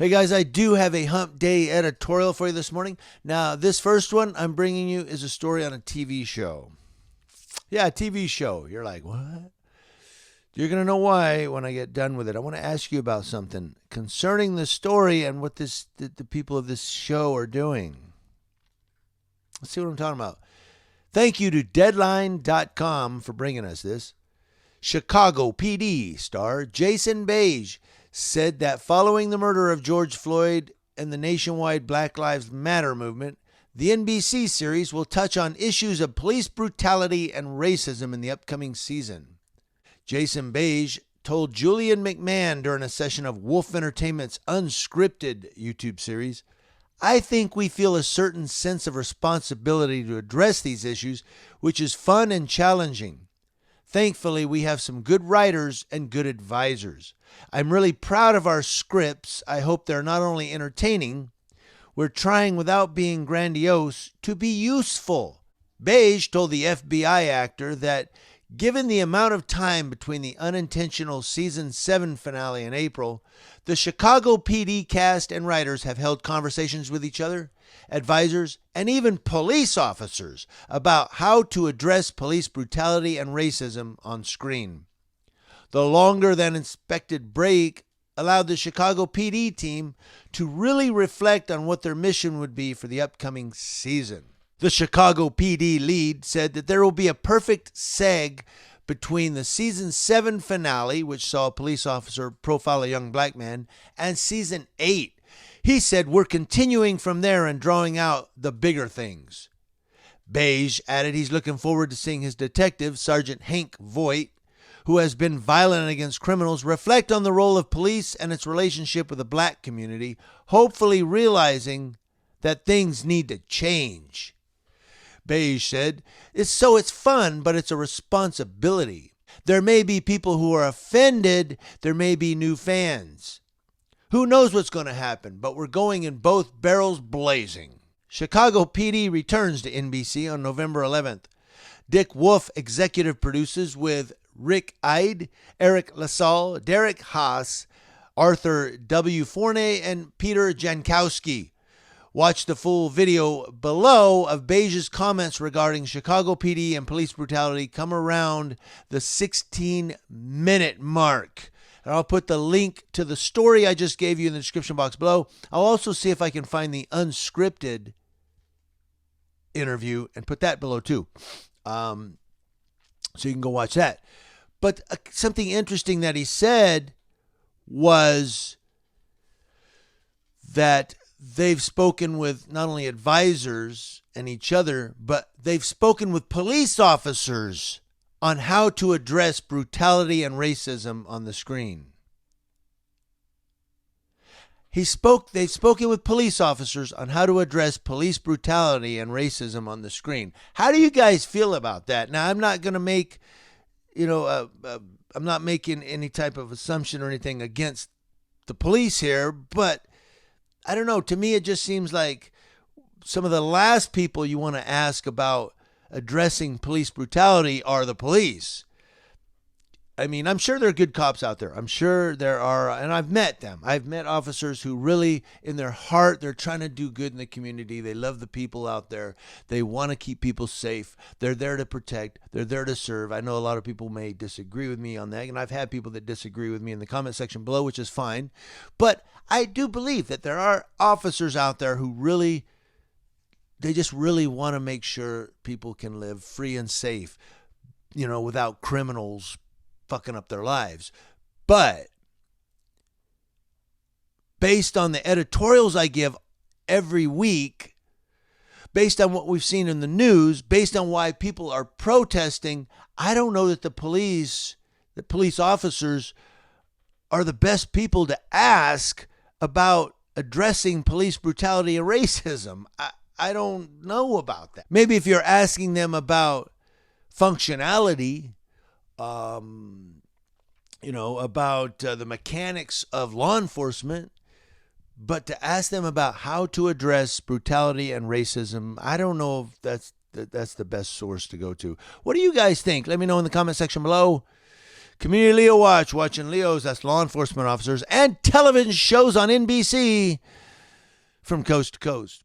Hey guys, I do have a hump day editorial for you this morning. Now, this first one I'm bringing you is a story on a TV show. Yeah, a TV show. You're like, what? You're going to know why when I get done with it. I want to ask you about something concerning the story and what the people of this show are doing. Let's see what I'm talking about. Thank you to Deadline.com for bringing us this. Chicago PD star Jason Beige said that following the murder of George Floyd and the nationwide Black Lives Matter movement, the NBC series will touch on issues of police brutality and racism in the upcoming season. Jason Beige told Julian McMahon during a session of Wolf Entertainment's unscripted YouTube series, "I think we feel a certain sense of responsibility to address these issues, which is fun and challenging. Thankfully, we have some good writers and good advisors. I'm really proud of our scripts. I hope they're not only entertaining, we're trying without being grandiose to be useful." Beige told the FBI actor that given the amount of time between the unintentional season 7 finale in April, the Chicago PD cast and writers have held conversations with each other, advisors, and even police officers about how to address police brutality and racism on screen. The longer than expected break allowed the Chicago PD team to really reflect on what their mission would be for the upcoming season. The Chicago PD lead said that there will be a perfect seg between the season 7 finale, which saw a police officer profile a young black man, and season 8. He said, "We're continuing from there and drawing out the bigger things." Beige added he's looking forward to seeing his detective, Sergeant Hank Voigt, who has been violent against criminals, reflect on the role of police and its relationship with the black community, hopefully realizing that things need to change. Beige said, it's fun, but it's a responsibility. There may be people who are offended. There may be new fans. Who knows what's going to happen, but we're going in both barrels blazing. Chicago PD returns to NBC on November 11th. Dick Wolf executive produces with Rick Ide, Eric LaSalle, Derek Haas, Arthur W. Forney, and Peter Jankowski. Watch the full video below of Beige's comments regarding Chicago PD and police brutality come around the 16-minute mark. And I'll put the link to the story I just gave you in the description box below. I'll also see if I can find the unscripted interview and put that below too. So you can go watch that. But something interesting that he said was that they've spoken with not only advisors and each other, but they've spoken with police officers on how to address brutality and racism on the screen. They've spoken with police officers on how to address police brutality and racism on the screen. How do you guys feel about that? Now, I'm not going to make, I'm not making any type of assumption or anything against the police here, but I don't know. To me, it just seems like some of the last people you want to ask about addressing police brutality are the police. I mean, I'm sure there are good cops out there. I'm sure there are, and I've met them. I've met officers who really, in their heart, they're trying to do good in the community. They love the people out there. They want to keep people safe. They're there to protect. They're there to serve. I know a lot of people may disagree with me on that, and I've had people that disagree with me in the comment section below, which is fine. But I do believe that there are officers out there who really, they just really want to make sure people can live free and safe, without criminals fucking up their lives. But based on the editorials I give every week, based on what we've seen in the news, based on why people are protesting, I don't know that the police officers are the best people to ask about addressing police brutality and racism. I don't know about that. Maybe if you're asking them about functionality, about the mechanics of law enforcement, but to ask them about how to address brutality and racism, I don't know if that's the best source to go to. What do you guys think? Let me know in the comment section below. Community Leo Watch, watching Leos, that's law enforcement officers, and television shows on NBC from coast to coast.